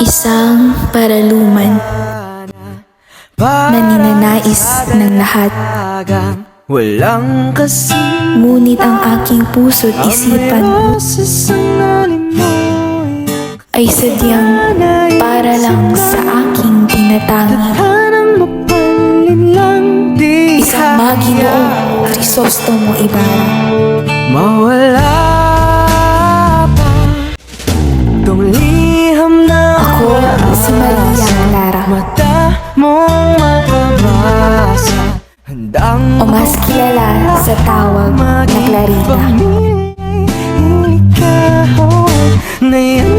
Isang paraluman na ninanais ng lahat. Walang kasing Ngunit ang aking puso't isipan ay sadyang para lang sa aking tinatangi. Isang Maginoong Crisostomo Ibarra. mawala pa tong liham na Ako si Maria Clara, mata mong mababasa. Handang o mas kilala sa tawag na Clarita. Ikaw na yan